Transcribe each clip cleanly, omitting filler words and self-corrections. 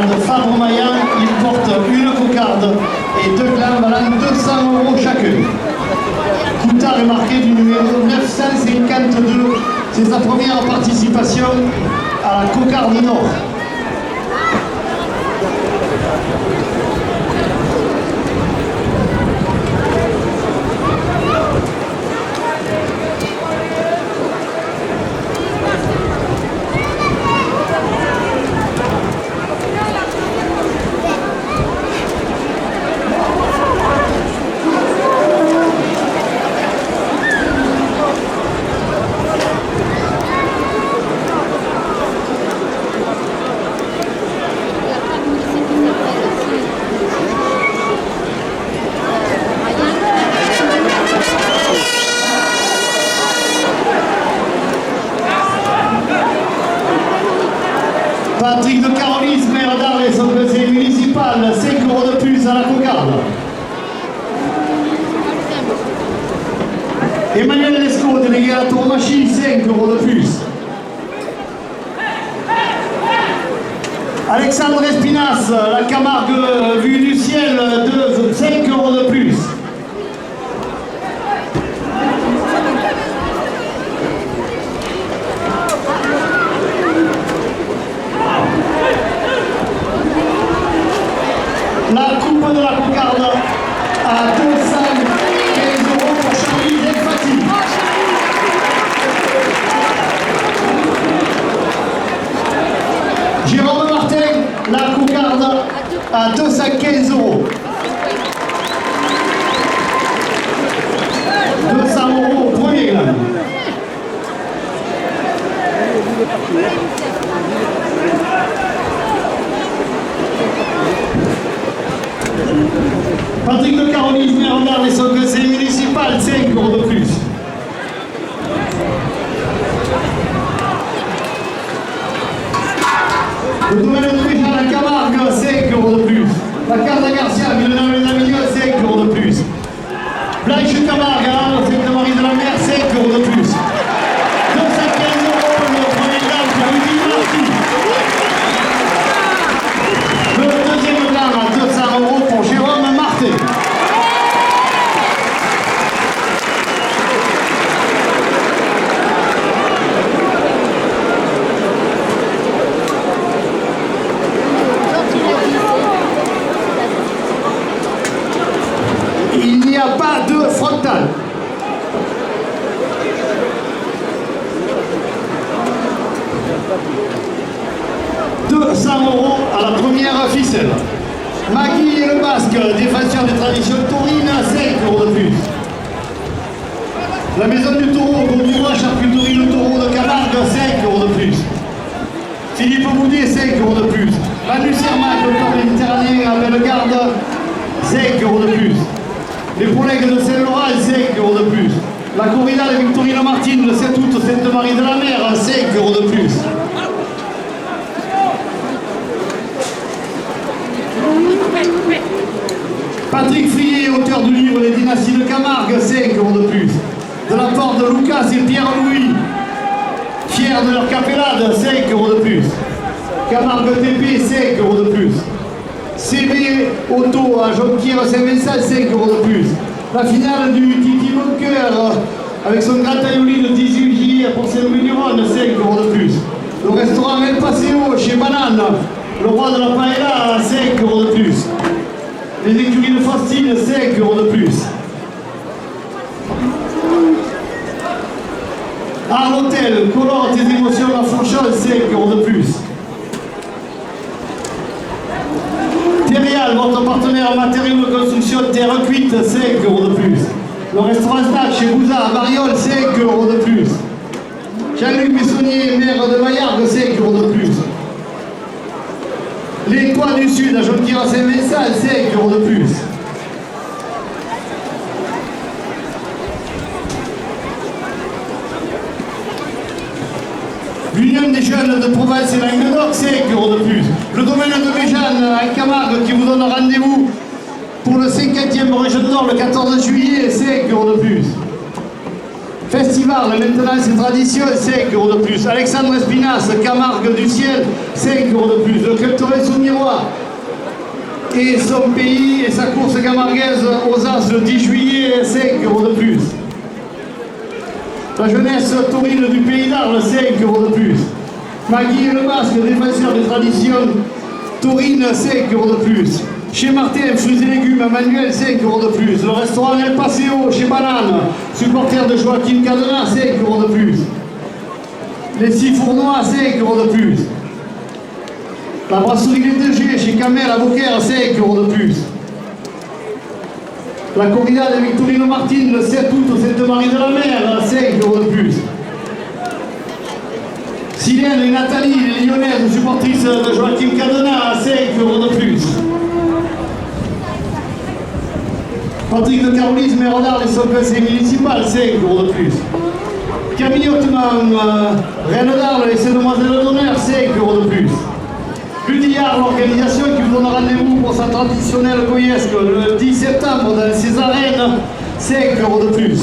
de Fabre-Maillan. Ils portent une cocarde et deux clans valant 200 € chacun. Coutard est marqué du numéro 952. C'est sa première participation à la cocarde Nord. Patrick de Carolis, maire d'Arles, son conseiller municipal, 5 € de plus à la cocarde. Emmanuel Lescaut, délégué à la Tourmachie, 5 € de plus. Alexandre Espinas, la Camargue vue du ciel, 5 € de plus. La coupe de la cocarde à 215 € pour Charlie Delfati. Jérôme Martin, la cocarde à 215 €. 200 € au premier gland. Patrick de Carolis, maire d'Arles et son conseiller municipal, 5 € de plus. Le domaine de Béja, la Camargue, 5 € de plus. La Casa Garcia, Villeneuve-les-Avignon, 5 € de plus. Blanche Camargue, Sainte-Marie de la Mer, 5 € de plus. 215 € le premier gland pour Rudy Marty. Le deuxième gland à 200 € pour Jérôme Martin. Il n'y a pas de frontal. « 200 € à la première ficelle. Magui et le Basque, défenseur des traditions taurines, 5 € de plus. La maison du taureau, Gonduroy, charcuterie le taureau de Camargue, 5 € de plus. Philippe Boudet, 5 € de plus. Manu Sermac, le corps méditerranéen à Bellegarde, 5 € de plus. Les collègues de Saint-Laurent, 5 € de plus. La corrida de Victorine Martine, le 7 août, Sainte-Marie de la Mer, 5 € de plus. Patrick Frier, auteur du livre Les Dynasties de Camargue, 5 € de plus. De la part de Lucas et Pierre-Louis, fiers de leur capellade, 5 € de plus. Camargue TP, 5 € de plus. CB Auto à Jonquière-Saint-Vincent, 5 € de plus. La finale du Titi Boncoeur avec son grand tailloli le 18 juillet pour Saint-Louis-du-Rhône, 5 € de plus. Le restaurant El Paseo chez Banane, le roi de la paella, 5 € de plus. Les écuries de Faustine, 5 € de plus. À l'hôtel, colore tes émotions à Fourchon, 5 € de plus. Terreal, votre partenaire en matériaux de construction terre cuite, 5 € de plus. Le restaurant Snack chez Bouza à Mariol, 5 € de plus. Jean-Luc Bessonnier, maire de Maillargues, 5 € de plus. Les Toits du Sud à Jonquière-Saint-Vincent, 5 € de plus. L'Union des jeunes de Provence et Languedoc, 5 € de plus. Le domaine de Béjane à Camargue qui vous donne rendez-vous pour le 50e Région Nord le 14 juillet, 5 € de plus. Festival, maintenant c'est tradition, 5 € de plus. Alexandre Espinas, Camargue du Ciel, 5 € de plus. Le culturel sous miroir et son pays et sa course camarguaise aux As le 10 juillet, 5 € de plus. La jeunesse taurine du pays d'Arles, 5 € de plus. Magui et le Basque, défenseur des traditions taurines, 5 € de plus. Chez Martin, fruits et légumes, Manuel, 5 € de plus. Le restaurant El Paseo, chez Banane, supporter de Joaquim Cadena, 5 € de plus. Les 6 Fournois, 5 € de plus. La brasserie Les 2G, chez Camel à Beaucaire, 5 € de plus. La corrida de Victorino Martin, le 7 août au Sainte-Marie-de-la-Mer, 5 € de plus. Silène et Nathalie, les Lyonnaises, supportrices de Joaquim Cadena, 5 € de plus. Patrick de Carolis, maire d'Arles et son conseil municipal, 5 € de plus. Camille Hautemann, reine d'Arles et ses demoiselles d'honneur, 5 € de plus. Ludillard, l'organisation qui vous donne rendez-vous pour sa traditionnelle goyesque le 10 septembre dans ses arènes, 5 € de plus.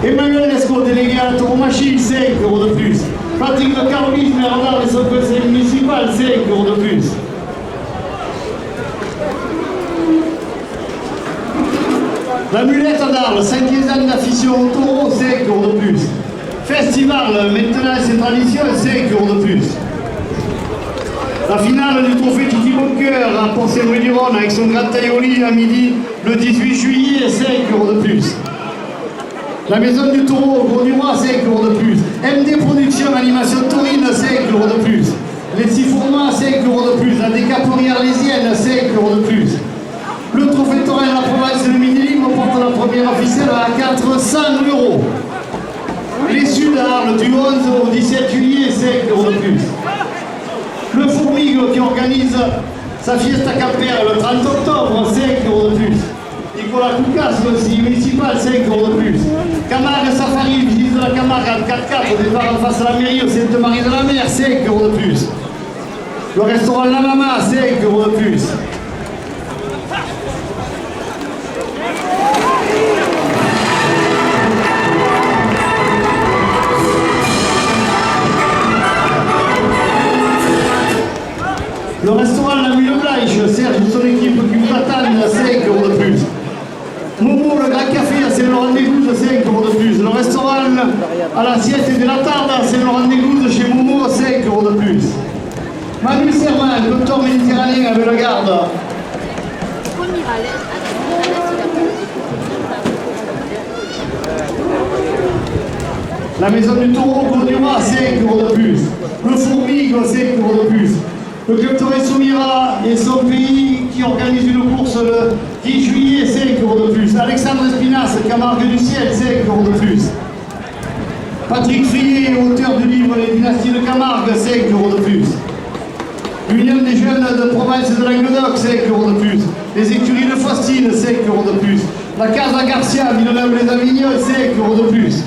Emmanuel Lescaut, délégué à la tauromachie, 5 € de plus. Patrick de Carolis, maire d'Arles et son conseil municipal, 5 € de plus. La mulette d'Arles, 5e ans d'affection au taureau, 5 € de plus. Festival, maintenance et tradition, 5 € de plus. La finale du trophée Titi Boncoeur à Pont-Saint-Louis-du-Rhône avec son grand tailloli à midi le 18 juillet, 5 € de plus. La maison du taureau au Gros du Roi, 5 € de plus. MD Productions, animation taurine, 5 € de plus. Les 6 Fournois, 5 € de plus. La décaporie arlésienne, 5 € de plus. Le trophée taurin de la province de Midi-Libre porte la première officielle à 400 €. Les Sud à Arles du 11 au 17 juillet, 5 € de plus. Le Fourmigue qui organise sa fiesta campère le 30 octobre, 5 € de plus. Nicolas Coucas, aussi municipal, 5 € de plus. Camargue Safari, visite de la Camargue à 4x4, départ en face à la mairie au Sainte-Marie-de-la-Mer, 5 € de plus. Le restaurant La Mama, 5 € de plus. Le restaurant La Mule Blanche, Serge et son équipe qui vous attendent, 5 € de plus. Momo, le Grand Café à Saint-Laurent-des-Gouzes, 5 € de plus. Le restaurant à l'assiette et de la Tarde à Saint-Laurent-des-Gouzes chez Momo, 5 € de plus. Manu Serman, docteur méditerranéen avec la garde. La maison du taureau au Cours du Roi, 5 € de plus. Le Fourmigue, 5 € de plus. Le club Torres Soumira et son pays qui organise une course le 10 juillet, 5 € de plus. Alexandre Espinas, Camargue du Ciel, 5 € de plus. Patrick Frier, auteur du livre Les Dynasties de Camargue, 5 € de plus. L'Union des jeunes de province de Languedoc, 5 € de plus. Les écuries de Faustine, 5 € de plus. La Casa Garcia, Villeneuve-les-Avignon, 5 € de plus.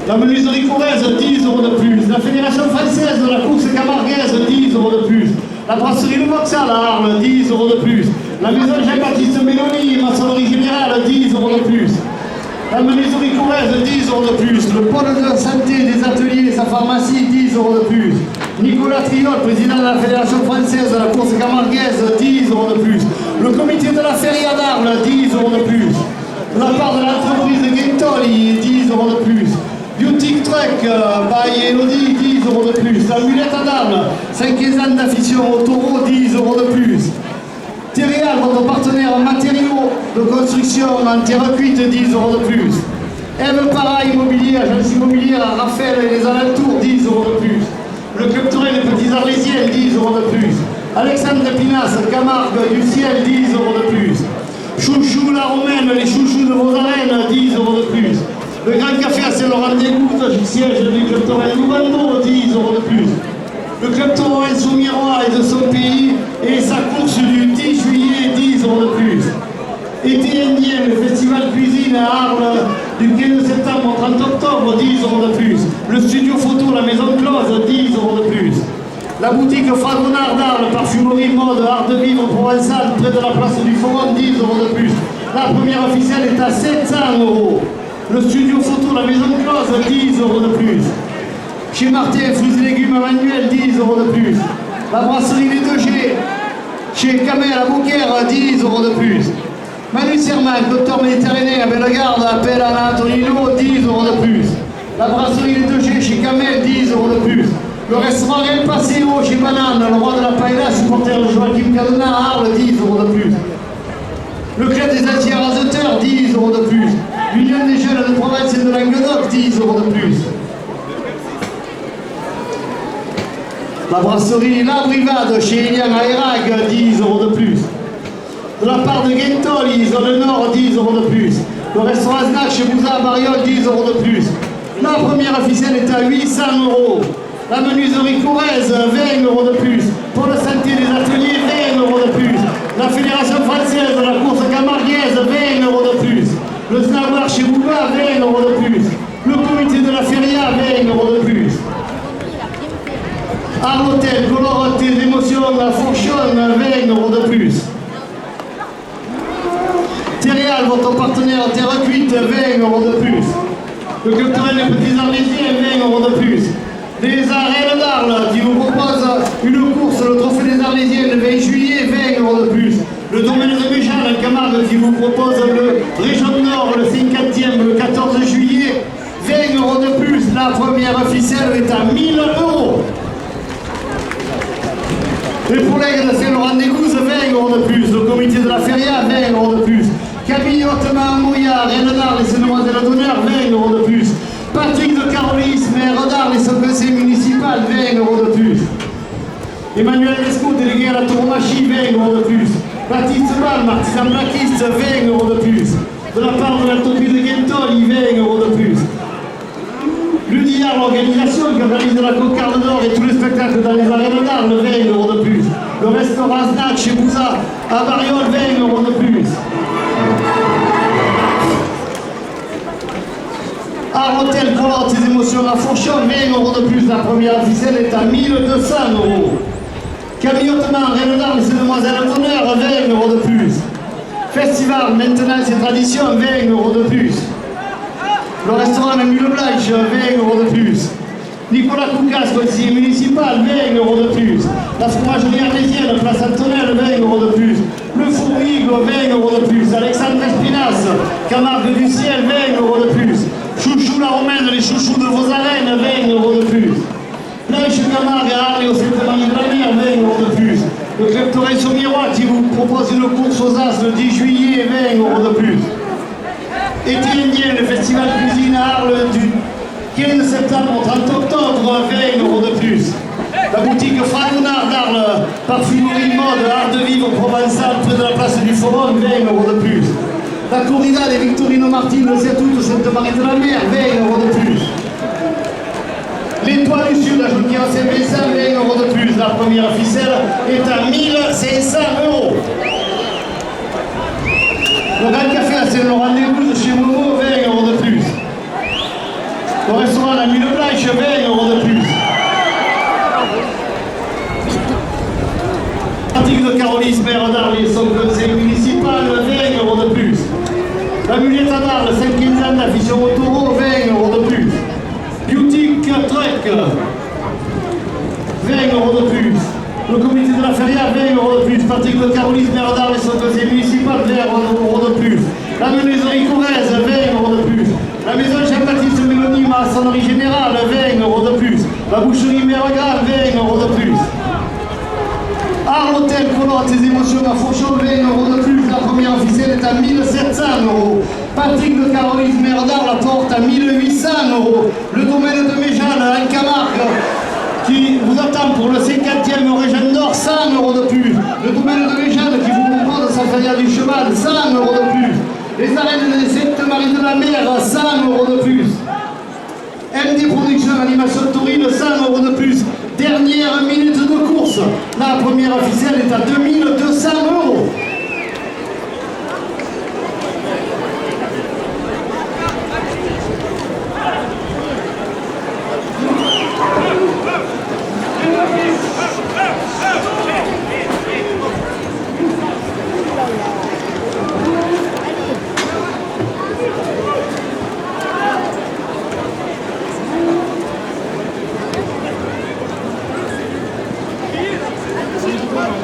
La menuiserie Corrèze, 10 € de plus. La Fédération française de la course camarguaise, 10 € de plus. La brasserie Le Vauxhall à Arles, 10 € de plus. La maison Jean-Baptiste Mélanie, maçonnerie générale, 10 € de plus. La menuiserie Corrèze, 10 € de plus. Le pôle de santé des ateliers et sa pharmacie, 10 € de plus. Nicolas Triol, président de la Fédération française de la course camarguaise, 10 € de plus. Le comité de la feria d'Arles, 10 € de plus. De la part de l'entreprise Guentoli, 10 € de plus. Beauty Truck by Elodie, 10 € de plus. La mulette à Darles, 5 ans d'affection au taureau, 10 € de plus. Terreal, votre partenaire en matériaux de construction en terre cuite, 10 € de plus. Eve Para Immobilier, agence immobilière à Raphaël et les alentours, 10 € de plus. Le club Touraine des Petits Arlésiens, 10 € de plus. Alexandre Pinas, Camargue du Ciel, 10 € de plus. Chouchou la Romaine, les chouchous de vos arènes, 10 € de plus. Le Grand Café à Saint-Laurent-des-Gouzes, siège du club Touraine Loubando, 10 € de plus. Le club Touraine Soumirois et de son pays et sa course du 10 juillet, 10 € de plus. Été indien, le festival cuisine à Arles du 15 septembre au 30 octobre, 10 € de plus. Le studio photo, la maison close, 10 € de plus. La boutique Fragonard d'Arles, parfumerie mode, art de vivre provençal, près de la place du Forum, 10 € de plus. La première officielle est à 700 €. Le studio photo, la maison close, 10 € de plus. Chez Martin, fruits et légumes à Manuel, 10 € de plus. La brasserie Les 2G, chez Kamel à Beaucaire, 10 € de plus. Manu Serman, docteur méditerranéen à Bellegarde, appelle à Antonino, 10 € de plus. La brasserie Les 2G chez Kamel, 10 € de plus. Le restaurant El Paseo chez Banane, le roi de la paella, supporter Joachim Cadena à Arles, 10 € de plus. Le club des anciens raseteurs, 10 € de plus. L'Union des jeunes de Provence et de Languedoc, 10 € de plus. La brasserie La Brivade chez Elian à Erag, 10 € de plus. De la part de Guentoli, zone nord, 10 € de plus. Le restaurant Snack chez Bouza à Bariol, 10 € de plus. La première officielle est à 800 €. La menuiserie Corrèze, 20 € de plus. Pour la santé des ateliers, 20 € de plus. La Fédération française de la course camarguaise, 20 € de plus. Le Snabar chez Bouba, 20 € de plus. Le comité de la Feria, 20 € de plus. À l'hôtel, colore tes émotions, la fonctionne, 20 € de plus. Terreal, votre partenaire Terre Cuite, 20 € de plus. Le culturel des Petits Arlésiens, 20 € de plus. Les arènes d'Arles qui vous proposent une course, le trophée des Arlésiens le 20 juillet, 20 € de plus. Le domaine de Méjeanne en Camargue qui vous propose le Région Nord, le 50e, le 14 juillet, 20 € de plus. La première officielle est à 1000 €. Les poulains de Saint-Laurent-des-Gouzes, 20 € de plus. Le comité de la Feria, 20 € de plus. Camille Hautement, Mouillard, Rennes d'Arles et Saint-Demoiselle d'Honneur, 20 € de plus. Patrick de Carolis, maire d'Arles et son conseil municipal, 20 € de plus. Emmanuel Lescaut, délégué à la tauromachie, 20 € de plus. Baptiste Balm, artisan plaquiste, 20 € de plus. De la part de l'entreprise de Guentoli, 20 € de plus. L'UDIA, l'organisation qui organise la cocarde d'or et tous les spectacles dans les arènes d'Arles, 20 € de plus. Le restaurant Snack chez Bouza à Bariol, 20 € de plus. À l'hôtel Color, tes émotions à Fourchon, 20 € de plus. La première officielle est à 1200 €. Camille Hautement, Rennes d'Arles et Saint-Demoiselle d'Honneur, 20 € de plus. Festival, maintenance et tradition, 20 € de plus. Le restaurant La Mule Blanche, 20 € de plus. Nicolas Coucas, conseiller municipal, 20 € de plus. La fromagerie arlésienne, place Antonelle, 20 € de plus. Le Fourrigo, 20 € de plus. Alexandre Espinas, Camargue du Ciel, 20 € de plus. Chouchou la Romaine, les chouchous de vos arènes, 20 € de plus. Blanche Camargue à Arles et au Sainte-Marie de la Mer, 20 € de plus. Le club Torres au Miroir qui vous propose une course aux As le 10 juillet, 20 € de plus. Été indien, le festival cuisine à Arles du 15 septembre au 30 octobre, 20 € de plus. La boutique Fragonard d'Arles, parfumerie mode, art de vivre provençal près de la place du Forum, 20 € de plus. La corrida des Victorino Martine le 7 août, Sainte-Marie de la Mer, 20 € de plus. L'Étoile du Sud à Jonquière-Saint-Vincent, 20 € de plus. La première officielle est à 1500 €. Le Grand Café à Saint-Laurent-des-Gouzes chez Momo, 20 € de plus. Le restaurant La Mule Blanche, 20 € de plus. Patrick de Carolis, maire d'Arles et son conseil municipal, 20 € de plus. La Mulette à d'Arles, 5 ans d'affichon au taureau, 20 € de plus. Beauty Trek, 20 € de plus. Le comité de la Feria, 20 € de plus. Patrick de Carolis, maire d'Arles et son conseil municipal, 20 € de plus. La menuiserie Corrèze, 20 € de plus. La maison Jean-Baptiste Mélanie, maçonnerie générale, 20 € de plus. La boucherie Merga, 20 € de plus. À l'hôtel Color, tes émotions à Fourchon, 20 € de plus. La première officielle est à 1700 €. Patrick de Carolis, maire d'Arles, la porte à 1800 €. Le domaine de Méjeanne, en Camargue, qui vous attend pour le 50e Région d'Or, 100 € de plus. Le domaine de Méjeanne qui vous propose sa feria du cheval, 100 € de plus. Les arènes de Sainte-Marie de la Mer, 100 € de plus. MD Productions, animation taurine, 100 € de plus. Dernière minute de course. La première officielle est à 2200 €. Voilà.